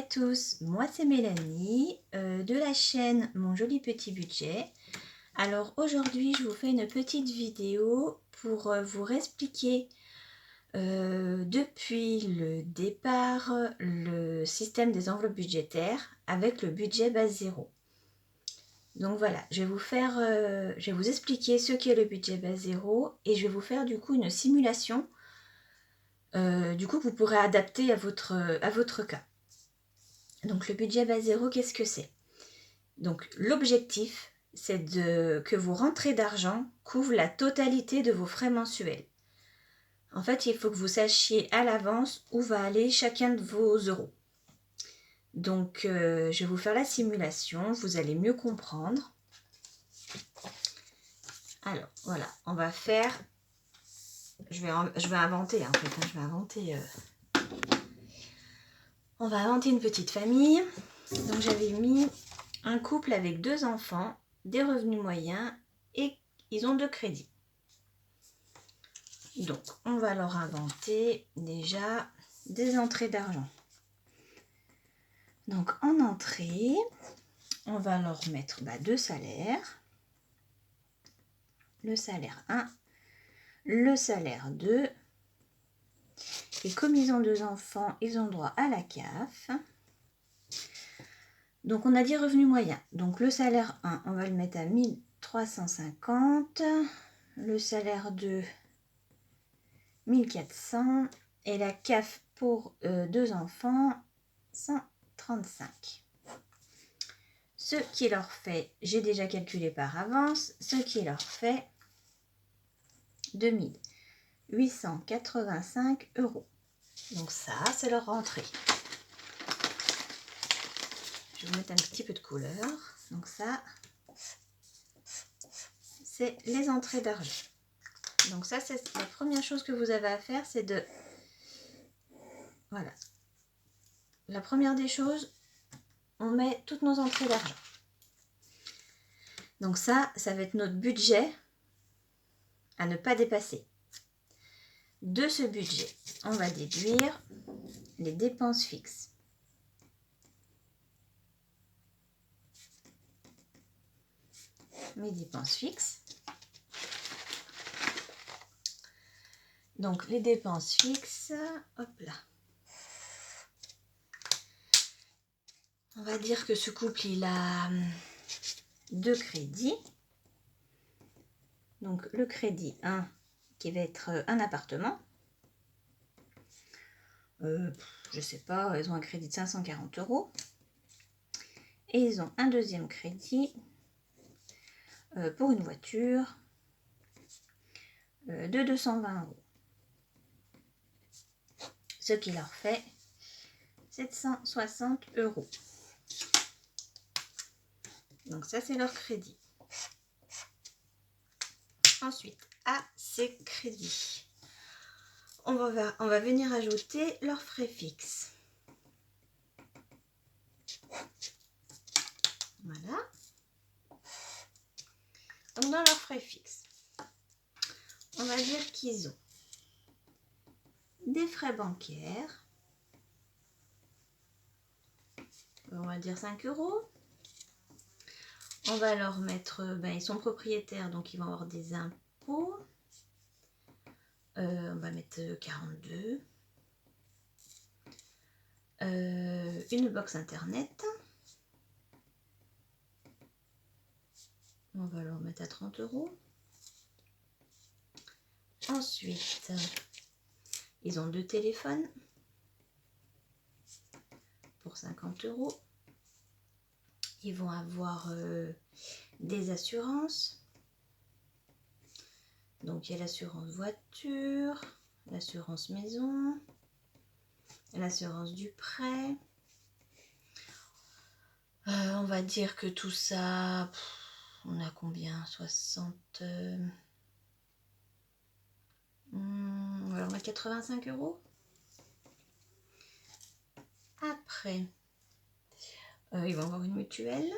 tous, moi c'est Mélanie de la chaîne Mon Joli Petit Budget. Alors aujourd'hui je vous fais une petite vidéo pour vous expliquer depuis le départ le système des enveloppes budgétaires avec le budget base zéro. Donc voilà, je vais vous expliquer ce qu'est le budget base zéro et je vais vous faire du coup une simulation que vous pourrez adapter à votre cas. Donc le budget base zéro, qu'est-ce que c'est? Donc l'objectif, c'est que vos rentrées d'argent couvrent la totalité de vos frais mensuels. En fait, il faut que vous sachiez à l'avance où va aller chacun de vos euros. Donc je vais vous faire la simulation, vous allez mieux comprendre. Alors voilà, on va faire... Je vais inventer en fait, hein, on va inventer une petite famille. Donc j'avais mis un couple avec 2 enfants, des revenus moyens et ils ont 2 crédits. Donc on va leur inventer déjà des entrées d'argent. Donc en entrée, on va leur mettre 2 salaires. Le salaire 1, le salaire 2. Et comme ils ont 2 enfants, ils ont droit à la CAF. Donc on a dit revenu moyen. Donc le salaire 1, on va le mettre à 1350. Le salaire 2, 1400. Et la CAF pour 2 enfants, 135. Ce qui leur fait, j'ai déjà calculé par avance, ce qui leur fait 2885 €. Donc ça, c'est leur rentrée. Je vais vous mettre un petit peu de couleur. Donc ça, c'est les entrées d'argent. Donc ça, c'est la première chose que vous avez à faire, c'est de... Voilà. La première des choses, on met toutes nos entrées d'argent. Donc ça va être notre budget à ne pas dépasser. De ce budget, on va déduire les dépenses fixes. Mes dépenses fixes. Donc les dépenses fixes, hop là. On va dire que ce couple, il a 2 crédits. Donc le crédit 1 qui va être un appartement. Je sais pas, ils ont un crédit de 540 €. Et ils ont un deuxième crédit pour une voiture de 220 €. Ce qui leur fait 760 €. Donc ça, c'est leur crédit. Ensuite, à ces crédits, on va venir ajouter leurs frais fixes. Voilà. Donc dans leurs frais fixes, on va dire qu'ils ont des frais bancaires. On va dire 5 €. On va leur mettre, ils sont propriétaires, donc ils vont avoir des impôts. On va mettre 42. Une box internet. On va leur mettre à 30 €. Ensuite, ils ont 2 téléphones pour 50 €. Ils vont avoir des assurances. Donc il y a l'assurance voiture, l'assurance maison, l'assurance du prêt. On va dire que tout ça, on a combien? 60... on va mettre 85 €. Après, ils vont avoir une mutuelle.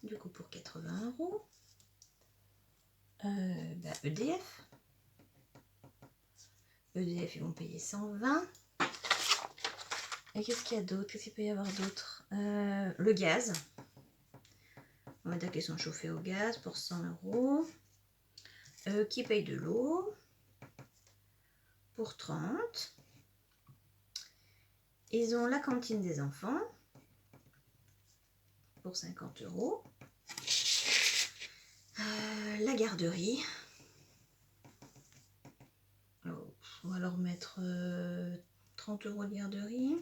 Du coup, pour 80 €. EDF. EDF, ils vont payer 120. Et qu'est-ce qu'il y a d'autre? Qu'est-ce qu'il peut y avoir d'autre? Le gaz. On va dire qu'ils sont chauffés au gaz pour 100 €. Qui paye de l'eau pour 30. Ils ont la cantine des enfants pour 50 €. La garderie. On va leur mettre 30 € de garderie.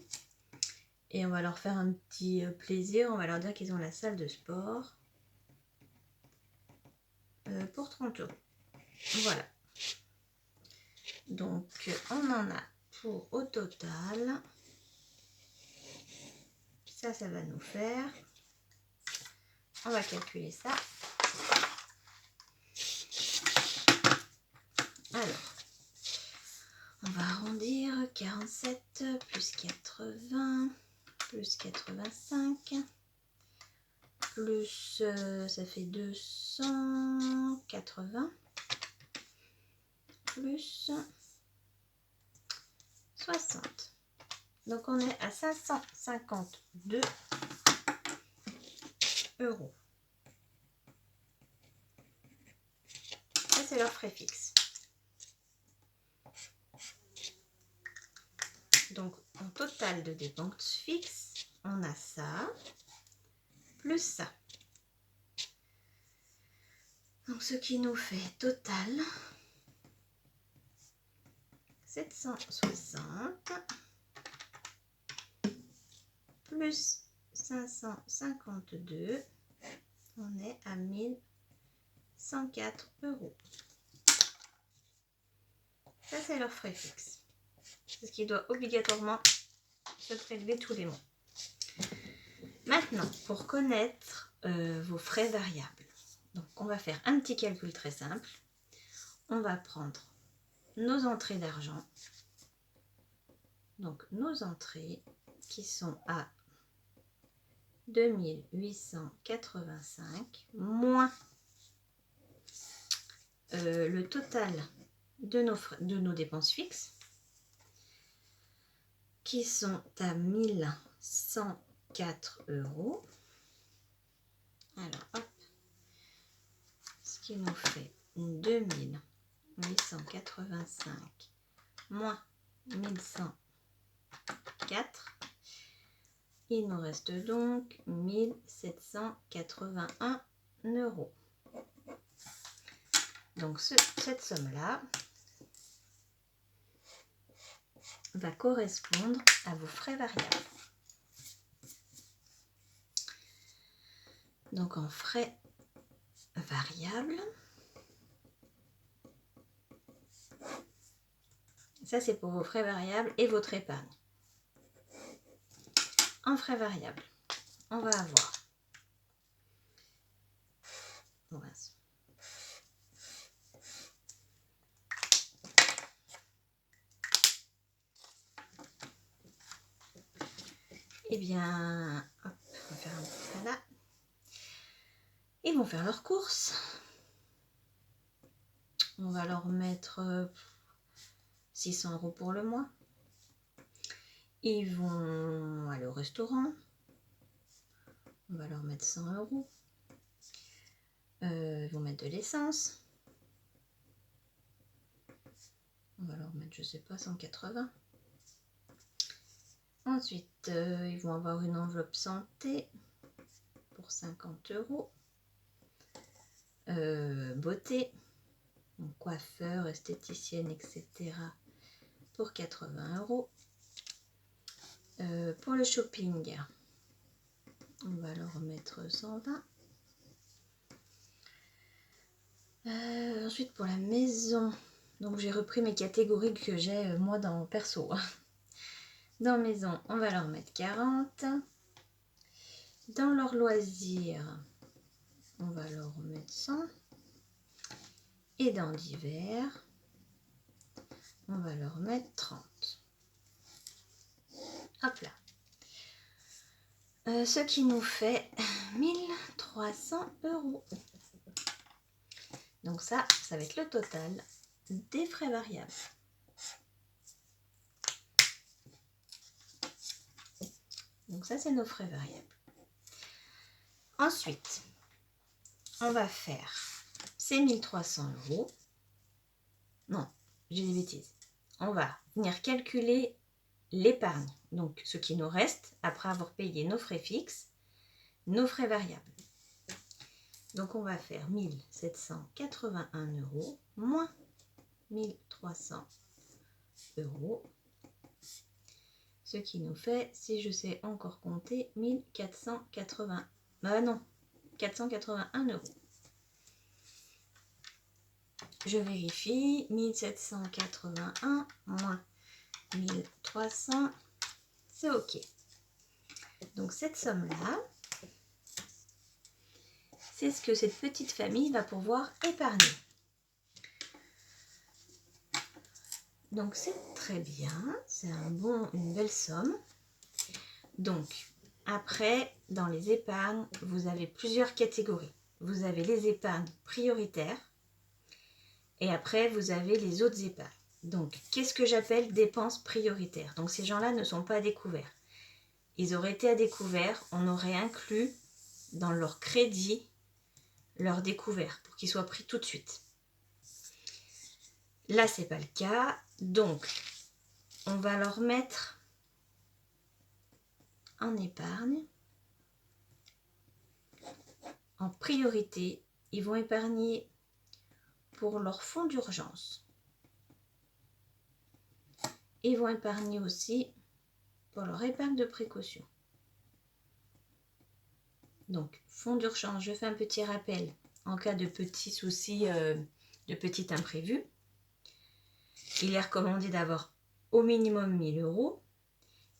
Et on va leur faire un petit plaisir. On va leur dire qu'ils ont la salle de sport pour 30 €. Voilà. Donc, on en a pour au total. Ça va nous faire. On va calculer ça. Alors, on va arrondir 47 plus 80 plus 85 plus ça fait 280 plus 60. Donc on est à 552 €. Ça c'est leur frais fixe. Donc en total de dépenses fixes, on a ça plus ça. Donc ce qui nous fait total 760 plus 552, on est à 1104 €. Ça c'est leur frais fixe. C'est ce qui doit obligatoirement se prélever tous les mois. Maintenant, pour connaître vos frais variables, donc on va faire un petit calcul très simple. On va prendre nos entrées d'argent, donc nos entrées qui sont à 2885 moins le total de nos dépenses fixes qui sont à 1104 €. Alors hop, ce qui nous fait 2885 moins 1104. Il nous reste donc 1781 €. Donc cette somme-là va correspondre à vos frais variables. Donc en frais variables, ça c'est pour vos frais variables et votre épargne. En frais variables, on va avoir eh bien, hop, on va faire un petit ça là. Ils vont faire leurs courses. On va leur mettre 600 € pour le mois. Ils vont aller au restaurant. On va leur mettre 100 €. Ils vont mettre de l'essence. On va leur mettre, je sais pas, 180. Ensuite, ils vont avoir une enveloppe santé pour 50 €. Beauté, donc coiffeur, esthéticienne, etc. pour 80 €. Pour le shopping, on va leur mettre 120. Ensuite pour la maison, donc j'ai repris mes catégories que j'ai moi dans perso. Dans maison, on va leur mettre 40. Dans leurs loisirs, on va leur mettre 100. Et dans divers, on va leur mettre 30. Hop là. Ce qui nous fait 1300 €. Donc ça va être le total des frais variables. Donc ça, c'est nos frais variables. Ensuite, on va faire ces 1300 €. Non, j'ai des bêtises. On va venir calculer l'épargne. Donc, ce qui nous reste après avoir payé nos frais fixes, nos frais variables. Donc, on va faire 1781 € moins 1300 €. Ce qui nous fait, si je sais encore compter, 1480. Non, 481 €. Je vérifie. 1781 moins 1300, c'est OK. Donc cette somme-là, c'est ce que cette petite famille va pouvoir épargner. Donc c'est très bien, c'est une belle somme. Donc après, dans les épargnes, vous avez plusieurs catégories. Vous avez les épargnes prioritaires et après vous avez les autres épargnes. Donc qu'est-ce que j'appelle dépenses prioritaires? Donc ces gens-là ne sont pas à découvert. Ils auraient été à découvert, on aurait inclus dans leur crédit leur découvert pour qu'ils soient pris tout de suite. Là, c'est pas le cas, donc on va leur mettre en épargne. En priorité, ils vont épargner pour leur fonds d'urgence. Ils vont épargner aussi pour leur épargne de précaution. Donc, fonds d'urgence, je fais un petit rappel en cas de petits soucis, de petits imprévus. Il est recommandé d'avoir au minimum 1 000 €.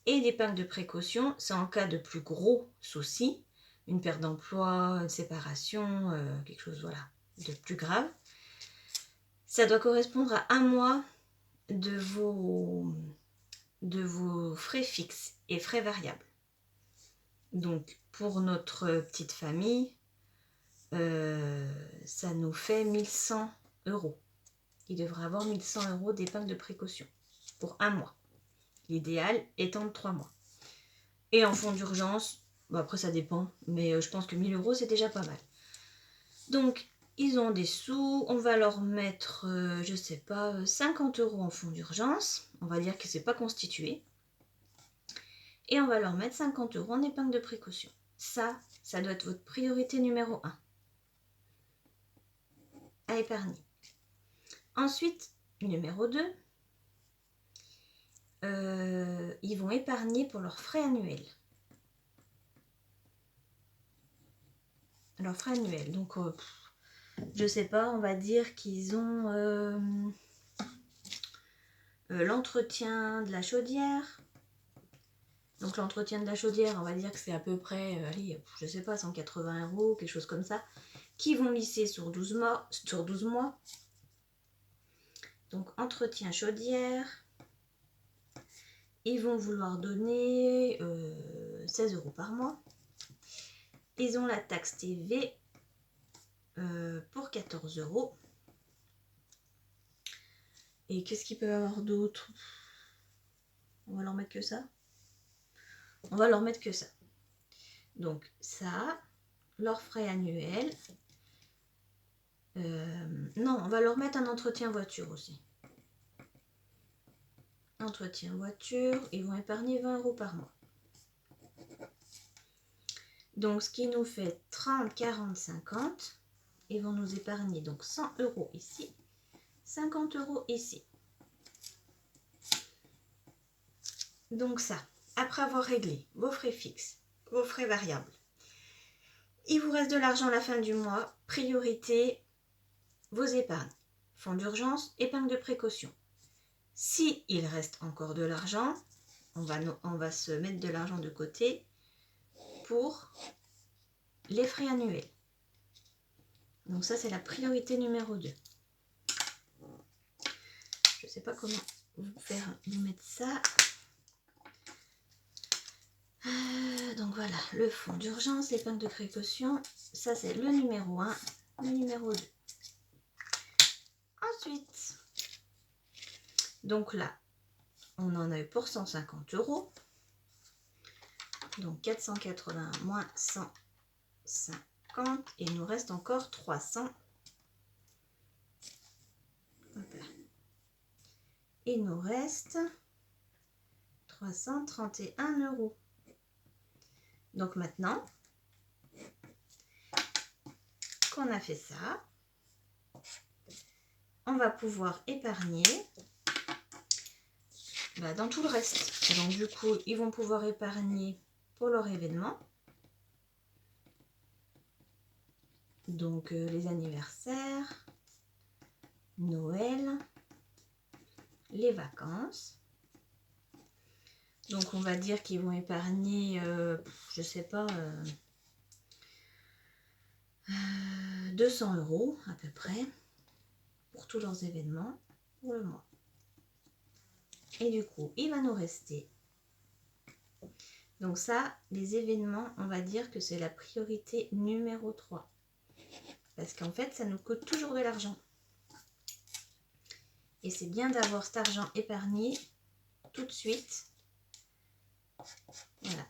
Et l'épargne de précaution, c'est en cas de plus gros soucis, une perte d'emploi, une séparation, quelque chose voilà, de plus grave. Ça doit correspondre à 1 mois de vos frais fixes et frais variables. Donc pour notre petite famille, ça nous fait 1 100 €. Il devrait avoir 1 100 € d'épargne de précaution pour 1 mois. L'idéal étant de 3 mois. Et en fonds d'urgence, bon après ça dépend, mais je pense que 1 000 € c'est déjà pas mal. Donc ils ont des sous, on va leur mettre, je sais pas, 50 € en fonds d'urgence. On va dire que c'est pas constitué. Et on va leur mettre 50 € en épargne de précaution. Ça doit être votre priorité numéro 1 à épargner. Ensuite, numéro 2, ils vont épargner pour leurs frais annuels. Leurs frais annuels, donc je sais pas, on va dire qu'ils ont l'entretien de la chaudière. Donc l'entretien de la chaudière, on va dire que c'est à peu près, allez, je sais pas, 180 €, quelque chose comme ça, qui vont lisser sur 12 mois. Donc entretien chaudière, ils vont vouloir donner 16 € par mois. Ils ont la taxe TV pour 14 €. Et qu'est-ce qu'ils peuvent avoir d'autre? On va leur mettre que ça. On va leur mettre que ça. Donc ça, leurs frais annuels. Non, on va leur mettre un entretien voiture aussi. Entretien voiture, ils vont épargner 20 € par mois. Donc ce qui nous fait 30, 40, 50. Ils vont nous épargner donc 100 € ici, 50 € ici. Donc ça, après avoir réglé vos frais fixes, vos frais variables, il vous reste de l'argent à la fin du mois. Priorité, vos épargnes. Fonds d'urgence, épargne de précaution. Si il reste encore de l'argent, on va se mettre de l'argent de côté pour les frais annuels. Donc ça, c'est la priorité numéro 2. Je ne sais pas comment vous mettre ça. Donc voilà, le fonds d'urgence, l'épargne de précaution, ça c'est le numéro 1, le numéro 2. Ensuite, donc là, on en a eu pour 150 €. Donc 480 moins 150. Et il nous reste encore 300. Il nous reste 331 €. Donc maintenant qu'on a fait ça, on va pouvoir épargner dans tout le reste. Donc du coup, ils vont pouvoir épargner pour leur événement. Donc les anniversaires, Noël, les vacances. Donc on va dire qu'ils vont épargner, je sais pas, 200 € à peu près pour tous leurs événements pour le mois. Et du coup, il va nous rester. Donc ça, les événements, on va dire que c'est la priorité numéro 3. Parce qu'en fait, ça nous coûte toujours de l'argent. Et c'est bien d'avoir cet argent épargné tout de suite. Voilà.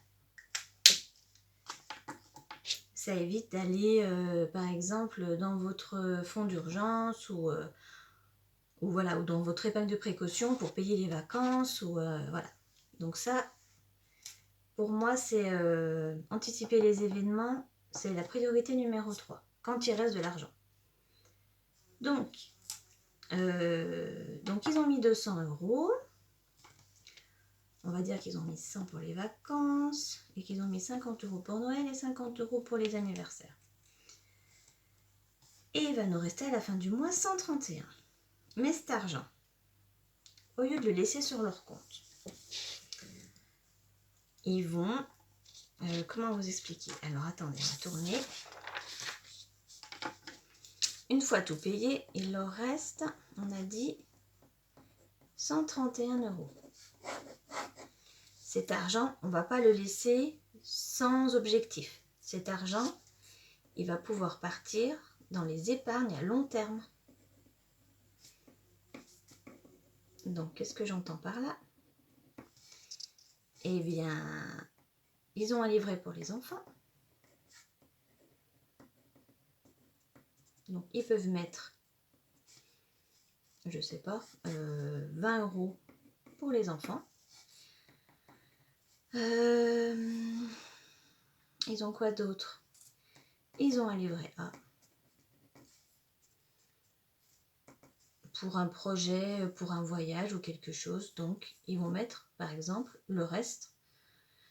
Ça évite d'aller, par exemple, dans votre fonds d'urgence ou voilà, ou dans votre épargne de précaution pour payer les vacances. Ou voilà. Donc ça, pour moi, c'est anticiper les événements, c'est la priorité numéro 3, quand il reste de l'argent. Donc, ils ont mis 200 €. On va dire qu'ils ont mis 100 pour les vacances et qu'ils ont mis 50 € pour Noël et 50 € pour les anniversaires. Et il va nous rester à la fin du mois 131. Mais cet argent, au lieu de le laisser sur leur compte, ils vont... comment vous expliquer? Alors attendez, on va tourner. Une fois tout payé, il leur reste, on a dit, 131 €. Cet argent, on ne va pas le laisser sans objectif. Cet argent, il va pouvoir partir dans les épargnes à long terme. Donc, qu'est-ce que j'entends par là? Eh bien, ils ont un livret pour les enfants. Donc, ils peuvent mettre, je ne sais pas, 20 € pour les enfants. Ils ont quoi d'autre? Ils ont un livret A. Pour un projet, pour un voyage ou quelque chose. Donc, ils vont mettre, par exemple, le reste.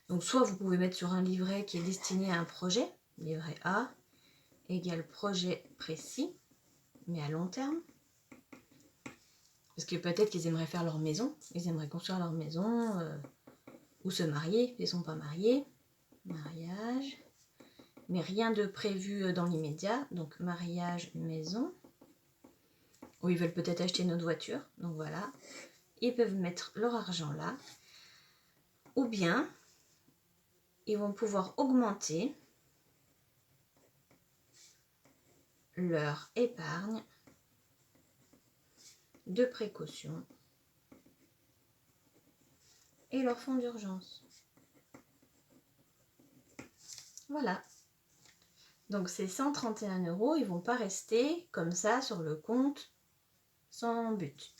Donc, soit vous pouvez mettre sur un livret qui est destiné à un projet, livret A, égale projet précis, mais à long terme. Parce que peut-être qu'ils aimeraient faire leur maison, ils aimeraient construire leur maison, ou se marier, ils ne sont pas mariés. Mariage, mais rien de prévu dans l'immédiat. Donc, mariage, maison. Ou ils veulent peut-être acheter une autre voiture. Donc voilà, ils peuvent mettre leur argent là. Ou bien, ils vont pouvoir augmenter leur épargne de précaution et leur fonds d'urgence. Voilà. Donc ces 131 €, ils ne vont pas rester comme ça sur le compte sans but.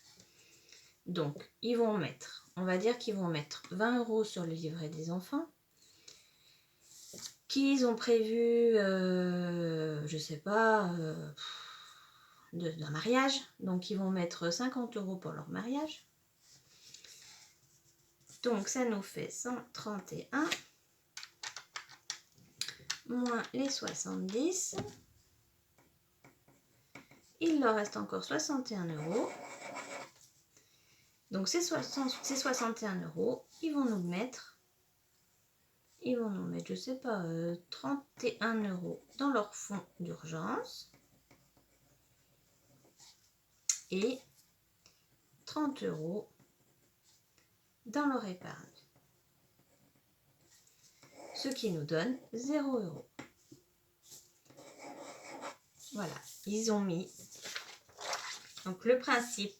Donc, ils vont mettre, on va dire qu'ils vont mettre 20 € sur le livret des enfants, qu'ils ont prévu, je sais pas, d'un mariage. Donc, ils vont mettre 50 € pour leur mariage. Donc, ça nous fait 131 moins les 70. Il leur reste encore 61 €. Donc, ces 61 €, ils vont nous mettre, je sais pas, 31 € dans leur fonds d'urgence et 30 € dans leur épargne. Ce qui nous donne 0 €. Voilà, ils ont mis. Donc le principe,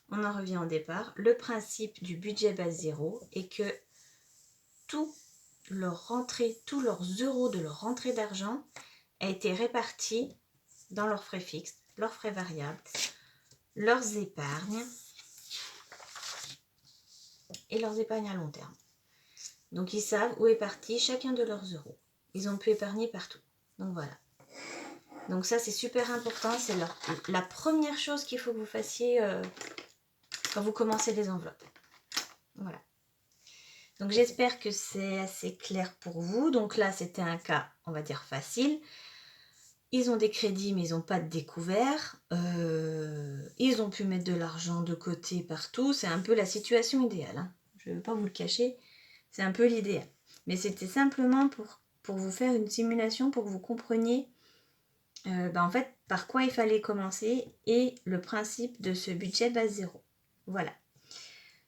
on en revient au départ, le principe du budget base zéro est que tout leur rentrée, tous leurs euros de leur rentrée d'argent a été réparti dans leurs frais fixes, leurs frais variables, leurs épargnes et leurs épargnes à long terme. Donc ils savent où est parti chacun de leurs euros. Ils ont pu épargner partout. Donc voilà. Donc ça c'est super important, c'est la première chose qu'il faut que vous fassiez quand vous commencez les enveloppes. Voilà. Donc j'espère que c'est assez clair pour vous. Donc là c'était un cas, on va dire facile. Ils ont des crédits mais ils n'ont pas de découvert. Ils ont pu mettre de l'argent de côté partout. C'est un peu la situation idéale. Hein. Je ne vais pas vous le cacher. C'est un peu l'idéal. Mais c'était simplement pour vous faire une simulation, pour que vous compreniez en fait par quoi il fallait commencer et le principe de ce budget base zéro. Voilà.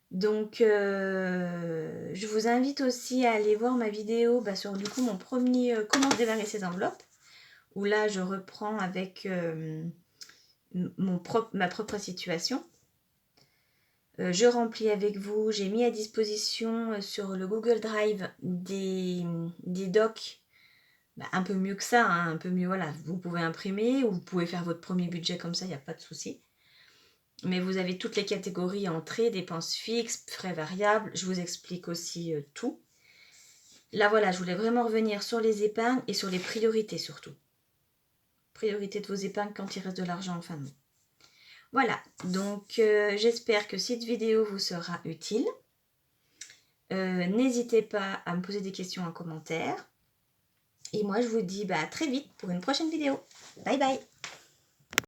Donc je vous invite aussi à aller voir ma vidéo sur du coup mon premier comment démarrer ses enveloppes, où là je reprends avec ma propre situation. Je remplis avec vous, j'ai mis à disposition sur le Google Drive des docs un peu mieux que ça, hein, un peu mieux, voilà, vous pouvez imprimer ou vous pouvez faire votre premier budget comme ça, il n'y a pas de souci. Mais vous avez toutes les catégories entrées, dépenses fixes, frais variables, je vous explique aussi tout. Là voilà, je voulais vraiment revenir sur les épargnes et sur les priorités surtout. Priorité de vos épargnes quand il reste de l'argent en fin de mois. Voilà, donc j'espère que cette vidéo vous sera utile. N'hésitez pas à me poser des questions en commentaire. Et moi je vous dis à très vite pour une prochaine vidéo. Bye bye!